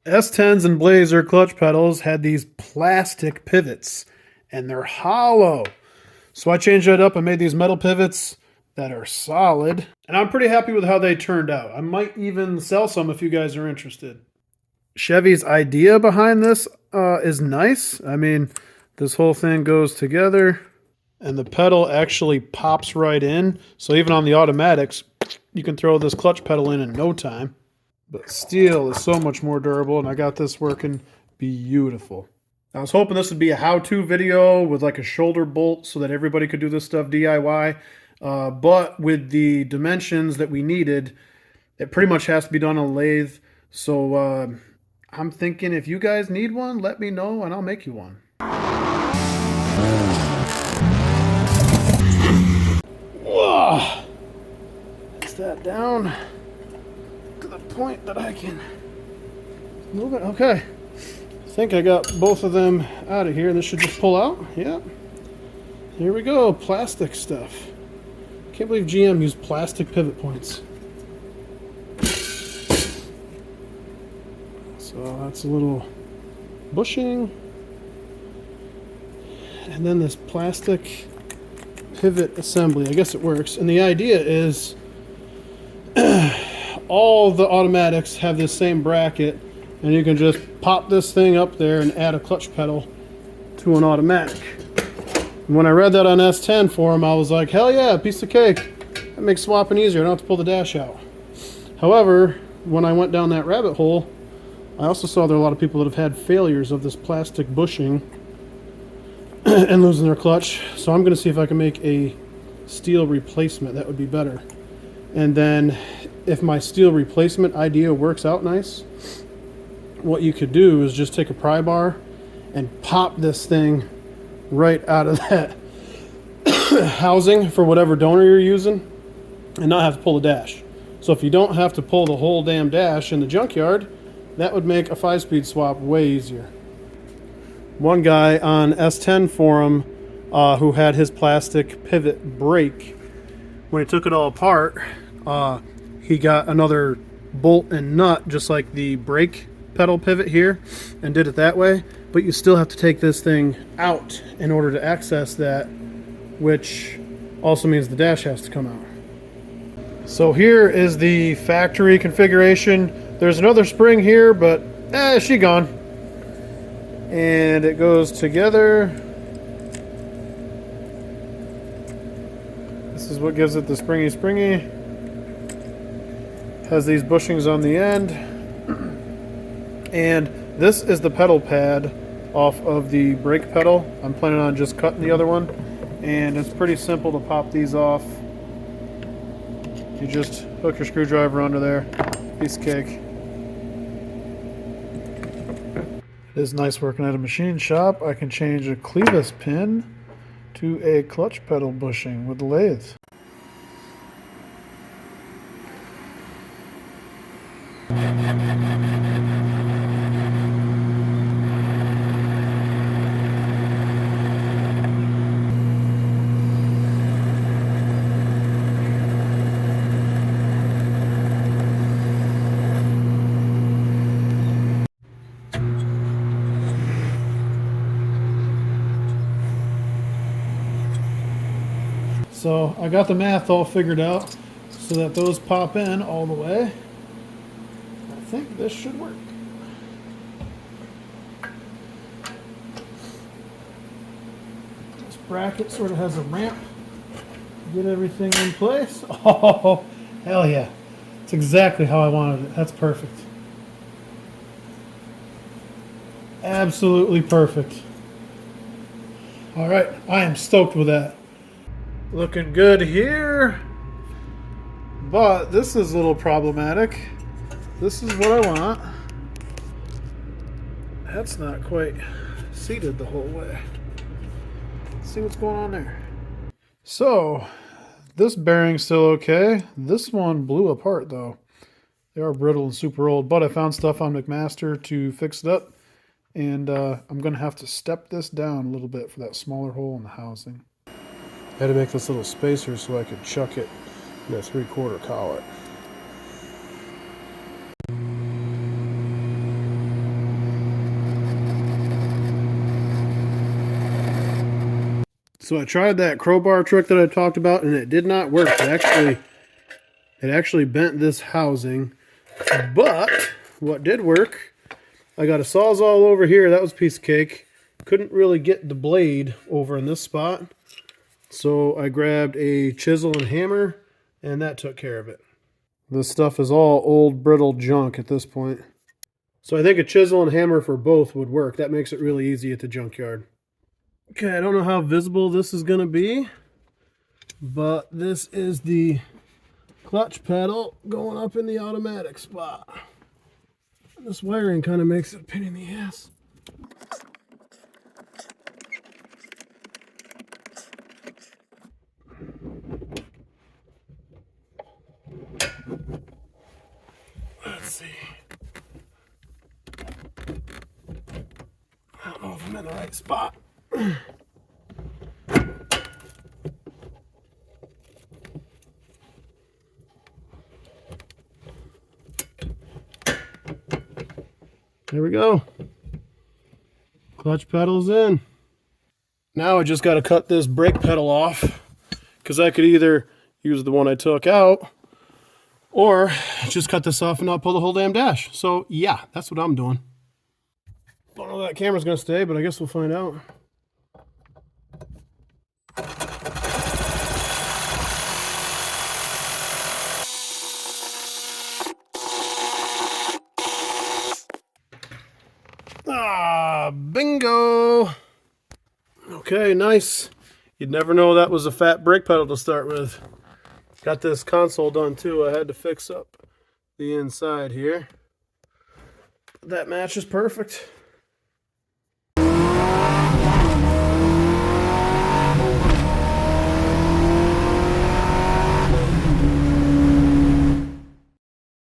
S10s and Blazer clutch pedals had these plastic pivots, and they're hollow. So I changed that up and made these metal pivots that are solid. And I'm pretty happy with how they turned out. I might even sell some if you guys are interested. Chevy's idea behind this is nice. I mean, this whole thing goes together, and the pedal actually pops right in. So even on the automatics, you can throw this clutch pedal in no time. But steel is so much more durable, and I got this working beautiful. I was hoping this would be a how-to video with like a shoulder bolt so that everybody could do this stuff DIY. But with the dimensions that we needed, it pretty much has to be done on a lathe. So I'm thinking if you guys need one, let me know and I'll make you one. Whoa. Get that down to the point that I can move it. Okay. I think I got both of them out of here. This should just pull out. Yep. Here we go. Plastic stuff. Can't believe GM used plastic pivot points. So that's a little bushing. And then this plastic pivot assembly. I guess it works. And the idea is all the automatics have this same bracket, and you can just pop this thing up there and add a clutch pedal to an automatic. And when I read that on S10 forum, I was like, hell yeah, piece of cake. That makes swapping easier. I don't have to pull the dash out. However, when I went down that rabbit hole, I also saw there are a lot of people that have had failures of this plastic bushing and losing their clutch. So I'm going to see if I can make a steel replacement. That would be better. And then if my steel replacement idea works out nice, what you could do is just take a pry bar and pop this thing right out of that housing for whatever donor you're using and not have to pull the dash. So if you don't have to pull the whole damn dash in the junkyard, that would make a 5-speed swap way easier. One guy on S10 forum who had his plastic pivot break, when he took it all apart, he got another bolt and nut just like the brake pedal pivot here and did it that way, but you still have to take this thing out in order to access that, which also means the dash has to come out. So here is the factory configuration. There's another spring here, but she gone. And it goes together. This is what gives it the springy. Has these bushings on the end. And this is the pedal pad off of the brake pedal. I'm planning on just cutting the other one. And it's pretty simple to pop these off. You just hook your screwdriver under there. Piece of cake. It is nice working at a machine shop. I can change a clevis pin to a clutch pedal bushing with the lathe. So I got the math all figured out so that those pop in all the way. I think this should work. This bracket sort of has a ramp to get everything in place. Oh, hell yeah. It's exactly how I wanted it. That's perfect. Absolutely perfect. All right, I am stoked with that. Looking good here, but this is a little problematic. This is what I want. That's not quite seated the whole way. Let's see what's going on there. So, this bearing's still okay. This one blew apart though. They are brittle and super old, but I found stuff on McMaster to fix it up. And I'm gonna have to step this down a little bit for that smaller hole in the housing. I had to make this little spacer so I could chuck it in a 3/4 collet. So I tried that crowbar trick that I talked about, and it did not work. It actually bent this housing. But what did work, I got a Sawzall over here. That was a piece of cake. Couldn't really get the blade over in this spot. So I grabbed a chisel and hammer, and that took care of it. This stuff is all old, brittle junk at this point. So I think a chisel and hammer for both would work. That makes it really easy at the junkyard. Okay, I don't know how visible this is going to be, but this is the clutch pedal going up in the automatic spot. This wiring kind of makes it a pain in the ass. Let's see. I don't know if I'm in the right spot. There we go. Clutch pedal's in. Now I just got to cut this brake pedal off, because I could either use the one I took out or just cut this off and not pull the whole damn dash. So yeah, that's what I'm doing. Don't know if that camera's going to stay, but I guess we'll find out. Ah, bingo! Okay, nice. You'd never know that was a fat brake pedal to start with. Got this console done too. I had to fix up the inside here. That matches perfect.